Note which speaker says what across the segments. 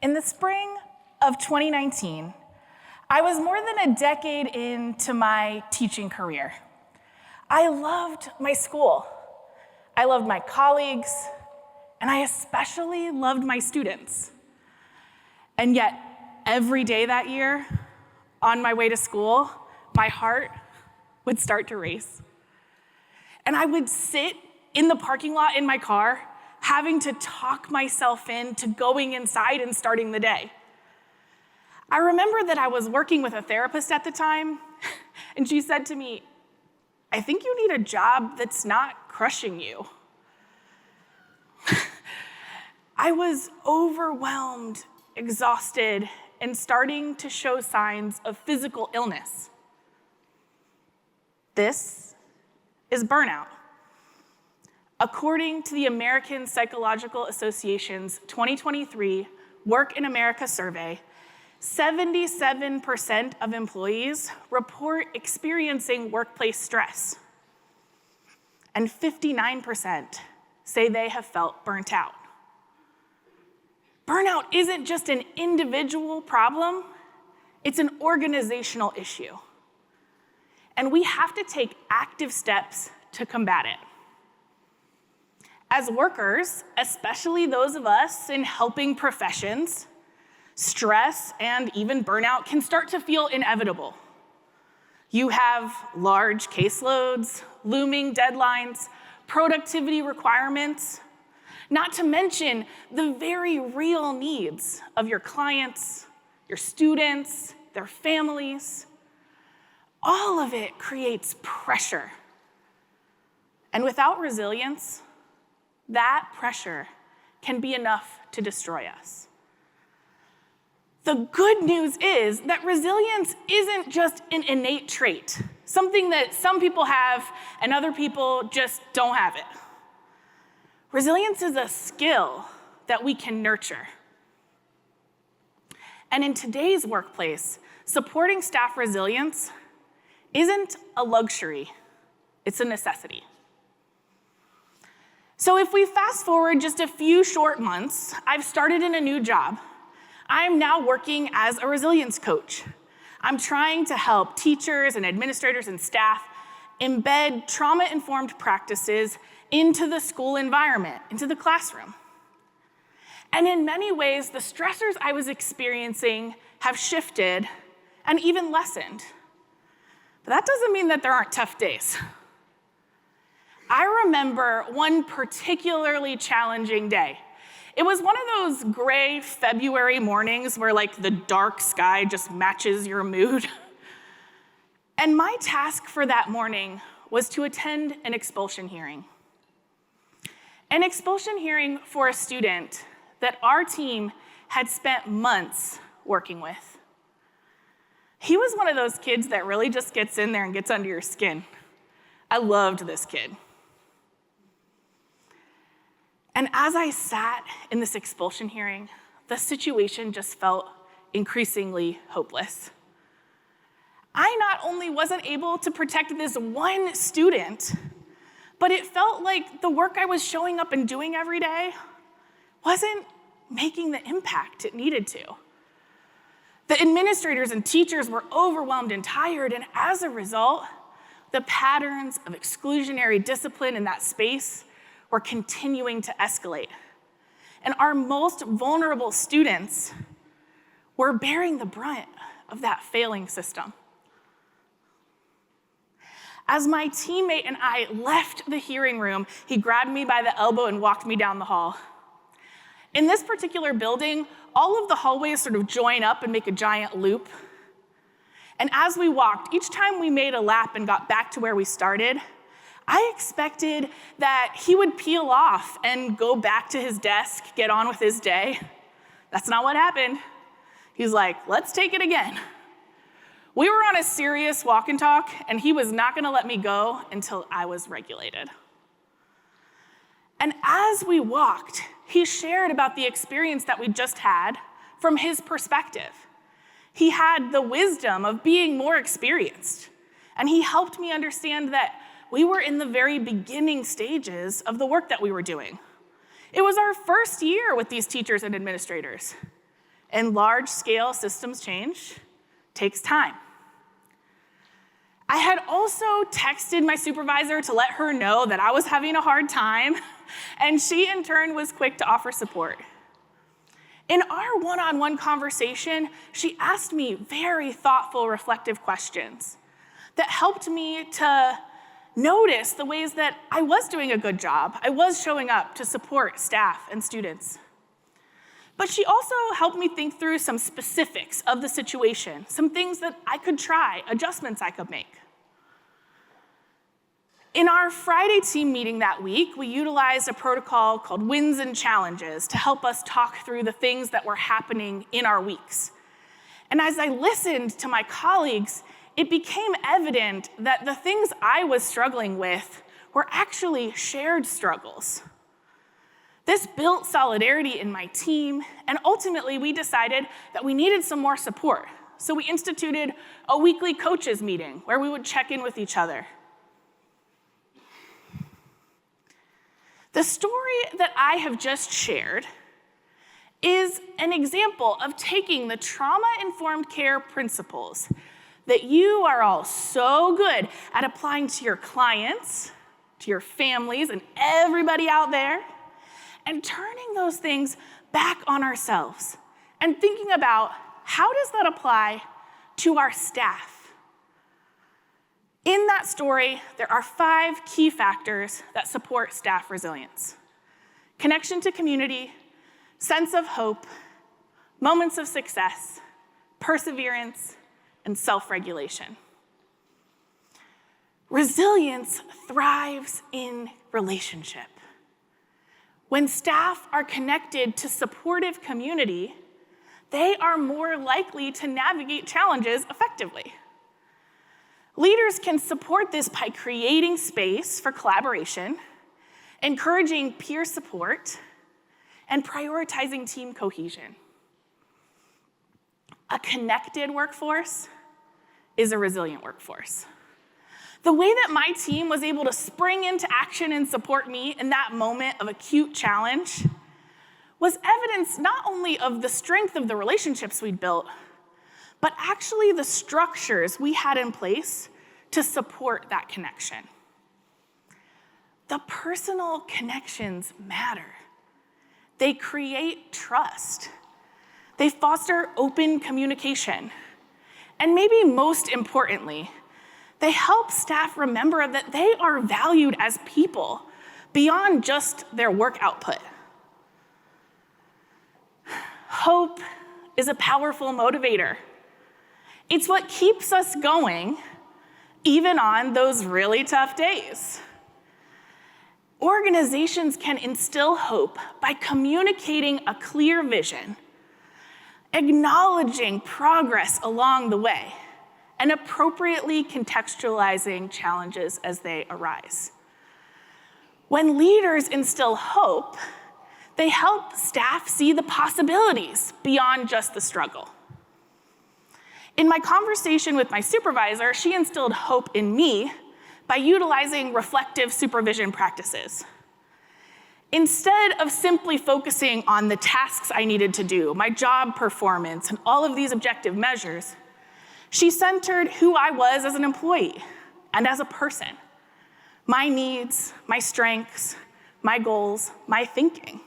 Speaker 1: In the spring of 2019, I was more than a decade into my teaching career. I loved my school. I loved my colleagues, and I especially loved my students. And yet, every day that year, on my way to school, my heart would start to race. And I would sit in the parking lot in my car, having to talk myself into going inside and starting the day. I remember that I was working with a therapist at the time, and she said to me, "I think you need a job that's not crushing you." I was overwhelmed, exhausted, and starting to show signs of physical illness. This is burnout. According to the American Psychological Association's 2023 Work in America survey, 77% of employees report experiencing workplace stress, and 59% say they have felt burnt out. Burnout isn't just an individual problem, it's an organizational issue. And we have to take active steps to combat it. As workers, especially those of us in helping professions, stress and even burnout can start to feel inevitable. You have large caseloads, looming deadlines, productivity requirements, not to mention the very real needs of your clients, your students, their families. All of it creates pressure. And without resilience, that pressure can be enough to destroy us. The good news is that resilience isn't just an innate trait, something that some people have and other people just don't have it. Resilience is a skill that we can nurture. And in today's workplace, supporting staff resilience isn't a luxury, it's a necessity. So if we fast forward just a few short months, I've started in a new job. I'm now working as a resilience coach. I'm trying to help teachers and administrators and staff embed trauma-informed practices into the school environment, into the classroom. And in many ways, the stressors I was experiencing have shifted and even lessened. But that doesn't mean that there aren't tough days. I remember one particularly challenging day. It was one of those gray February mornings where like the dark sky just matches your mood. And my task for that morning was to attend an expulsion hearing. An expulsion hearing for a student that our team had spent months working with. He was one of those kids that really just gets in there and gets under your skin. I loved this kid. And as I sat in this expulsion hearing, the situation just felt increasingly hopeless. I not only wasn't able to protect this one student, but it felt like the work I was showing up and doing every day wasn't making the impact it needed to. The administrators and teachers were overwhelmed and tired, and as a result, the patterns of exclusionary discipline in that space were continuing to escalate. And our most vulnerable students were bearing the brunt of that failing system. As my teammate and I left the hearing room, he grabbed me by the elbow and walked me down the hall. In this particular building, all of the hallways sort of join up and make a giant loop. And as we walked, each time we made a lap and got back to where we started, I expected that he would peel off and go back to his desk, get on with his day. That's not what happened. He's like, let's take it again. We were on a serious walk and talk, and he was not gonna let me go until I was regulated. And as we walked, he shared about the experience that we just had from his perspective. He had the wisdom of being more experienced, and he helped me understand that we were in the very beginning stages of the work that we were doing. It was our first year with these teachers and administrators. and large-scale systems change takes time. I had also texted my supervisor to let her know that I was having a hard time, and she in turn was quick to offer support. In our one-on-one conversation, she asked me very thoughtful, reflective questions that helped me to notice the ways that I was doing a good job. I was showing up to support staff and students. But she also helped me think through some specifics of the situation, some things that I could try, adjustments I could make. In our Friday team meeting that week, we utilized a protocol called wins and challenges to help us talk through the things that were happening in our weeks. And as I listened to my colleagues, it became evident that the things I was struggling with were actually shared struggles. This built solidarity in my team, and ultimately we decided that we needed some more support. So we instituted a weekly coaches meeting where we would check in with each other. The story that I have just shared is an example of taking the trauma-informed care principles that you are all so good at applying to your clients, to your families, and everybody out there, and turning those things back on ourselves and thinking about how does that apply to our staff. In that story, there are 5 key factors that support staff resilience: connection to community, sense of hope, moments of success, perseverance, and self-regulation. Resilience thrives in relationship. When staff are connected to supportive community, they are more likely to navigate challenges effectively. Leaders can support this by creating space for collaboration, encouraging peer support, and prioritizing team cohesion. A connected workforce is a resilient workforce. The way that my team was able to spring into action and support me in that moment of acute challenge was evidence not only of the strength of the relationships we'd built, but actually the structures we had in place to support that connection. The personal connections matter. They create trust. They foster open communication. And maybe most importantly, they help staff remember that they are valued as people beyond just their work output. Hope is a powerful motivator. It's what keeps us going even on those really tough days. Organizations can instill hope by communicating a clear vision, acknowledging progress along the way, and appropriately contextualizing challenges as they arise. When leaders instill hope, they help staff see the possibilities beyond just the struggle. In my conversation with my supervisor, she instilled hope in me by utilizing reflective supervision practices. Instead of simply focusing on the tasks I needed to do, my job performance, and all of these objective measures, she centered who I was as an employee and as a person, my needs, my strengths, my goals, my thinking.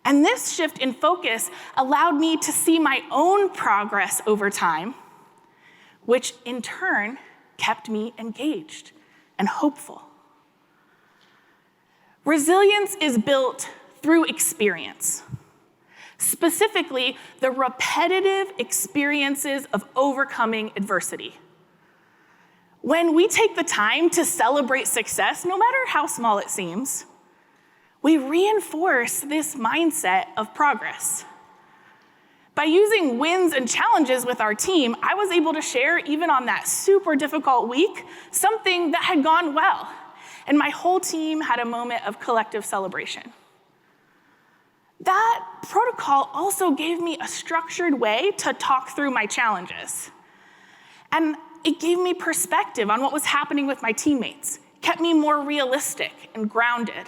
Speaker 1: And this shift in focus allowed me to see my own progress over time, which in turn kept me engaged and hopeful. Resilience is built through experience, specifically the repetitive experiences of overcoming adversity. When we take the time to celebrate success, no matter how small it seems, we reinforce this mindset of progress. By using wins and challenges with our team, I was able to share, even on that super difficult week, something that had gone well. And my whole team had a moment of collective celebration. That protocol also gave me a structured way to talk through my challenges. And it gave me perspective on what was happening with my teammates, kept me more realistic and grounded.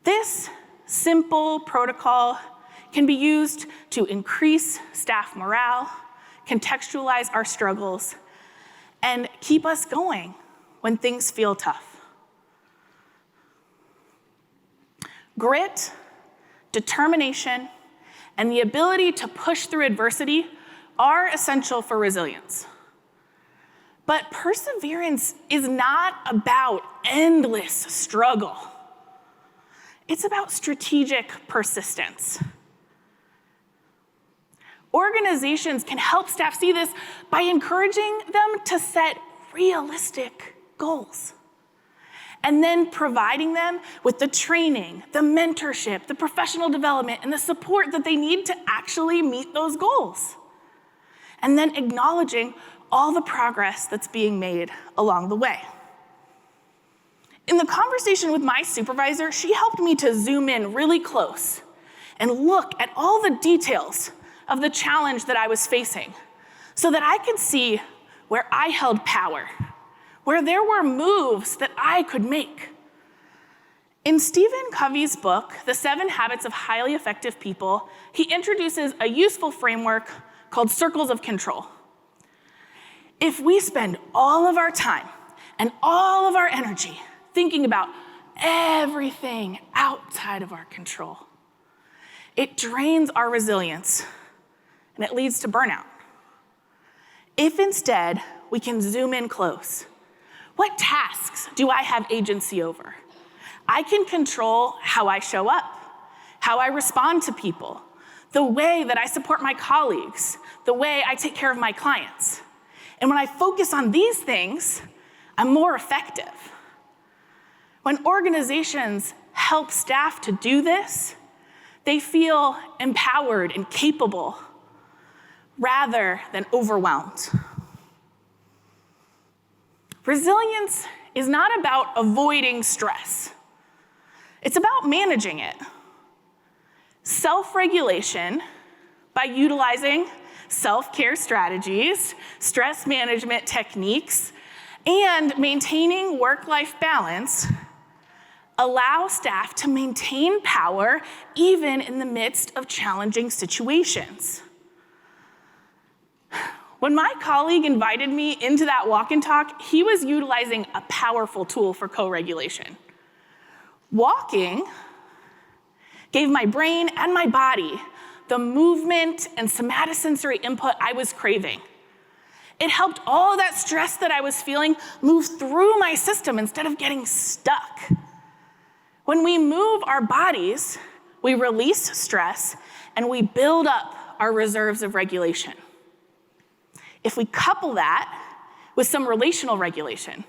Speaker 1: This simple protocol can be used to increase staff morale, contextualize our struggles, and keep us going when things feel tough. Grit, determination, and the ability to push through adversity are essential for resilience. But perseverance is not about endless struggle. It's about strategic persistence. Organizations can help staff see this by encouraging them to set realistic goals, and then providing them with the training, the mentorship, the professional development, and the support that they need to actually meet those goals. And then acknowledging all the progress that's being made along the way. In the conversation with my supervisor, she helped me to zoom in really close and look at all the details of the challenge that I was facing so that I could see where I held power, where there were moves that I could make. In Stephen Covey's book, The 7 Habits of Highly Effective People, he introduces a useful framework called circles of control. If we spend all of our time and all of our energy thinking about everything outside of our control, it drains our resilience and it leads to burnout. If instead we can zoom in close, what tasks do I have agency over? I can control how I show up, how I respond to people, the way that I support my colleagues, the way I take care of my clients. And when I focus on these things, I'm more effective. When organizations help staff to do this, they feel empowered and capable rather than overwhelmed. Resilience is not about avoiding stress. It's about managing it. Self-regulation, by utilizing self-care strategies, stress management techniques, and maintaining work-life balance, allow staff to maintain power even in the midst of challenging situations. When my colleague invited me into that walk and talk, he was utilizing a powerful tool for co-regulation. Walking gave my brain and my body the movement and somatosensory input I was craving. It helped all that stress that I was feeling move through my system instead of getting stuck. When we move our bodies, we release stress and we build up our reserves of regulation. If we couple that with some relational regulation,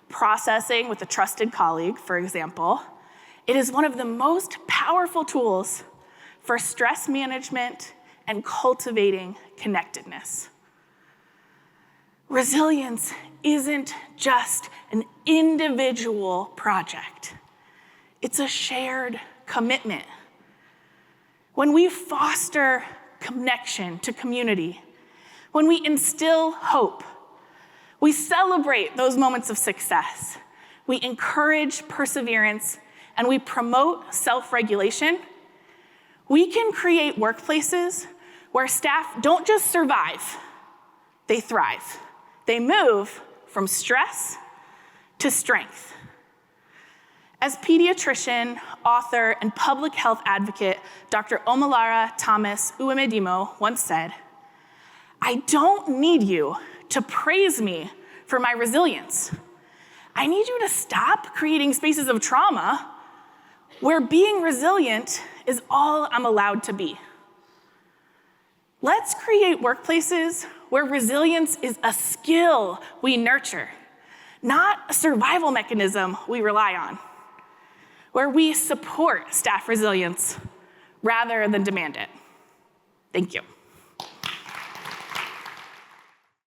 Speaker 1: processing with a trusted colleague, for example, it is one of the most powerful tools for stress management and cultivating connectedness. Resilience isn't just an individual project. It's a shared commitment. When we foster connection to community, when we instill hope, we celebrate those moments of success, we encourage perseverance, and we promote self-regulation, we can create workplaces where staff don't just survive, they thrive. They move from stress to strength. As pediatrician, author, and public health advocate, Dr. Omolara Thomas Uwemedimo once said, "I don't need you to praise me for my resilience. I need you to stop creating spaces of trauma where being resilient is all I'm allowed to be." Let's create workplaces where resilience is a skill we nurture, not a survival mechanism we rely on, where we support staff resilience rather than demand it. Thank you.